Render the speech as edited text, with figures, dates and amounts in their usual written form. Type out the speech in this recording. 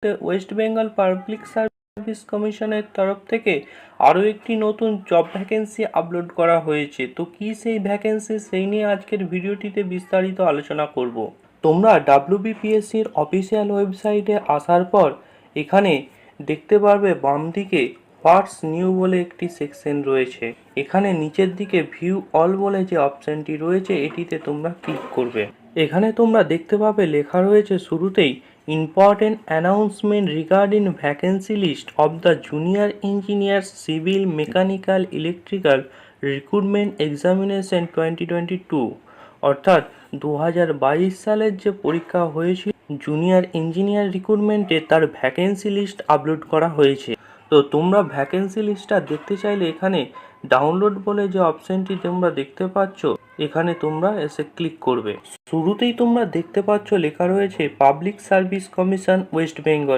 West Bengal public service কমিশনের তরফ থেকে আরও একটি নতুন জব ভ্যাকেন্সি আপলোড করা হয়েছে। তো কী সেই ভ্যাকেন্সি, সেই নিয়ে আজকের ভিডিওটিতে বিস্তারিত আলোচনা করব। তোমরা WBPSCর অফিসিয়াল ওয়েবসাইটে আসার পর এখানে দেখতে পারবে বাম দিকে হোয়াটস নিউ বলে একটি সেকশন রয়েছে। এখানে নিচের দিকে ভিউ অল বলে যে অপশানটি রয়েছে এটিতে তোমরা ক্লিক করবে। এখানে তোমরা দেখতে পাবে লেখা রয়েছে শুরুতেই important announcement regarding vacancy list of the junior engineer civil mechanical electrical recruitment examination 2022, অর্থাৎ 2022 সালের যে পরীক্ষা হয়েছিল জুনিয়র ইঞ্জিনিয়ার রিক্রুটমেন্টে তার ভ্যাকেন্সি লিস্ট আপলোড করা হয়েছে। তো তোমরা ভ্যাকেন্সি লিস্টটা দেখতে চাইলে এখানে ডাউনলোড বলে যে অপশানটি তোমরা দেখতে পাচ্ছ এখানে তোমরা এসে ক্লিক করবে। শুরুতেই তোমরা দেখতে পাচ্ছ লেখা রয়েছে public service commission West Bengal.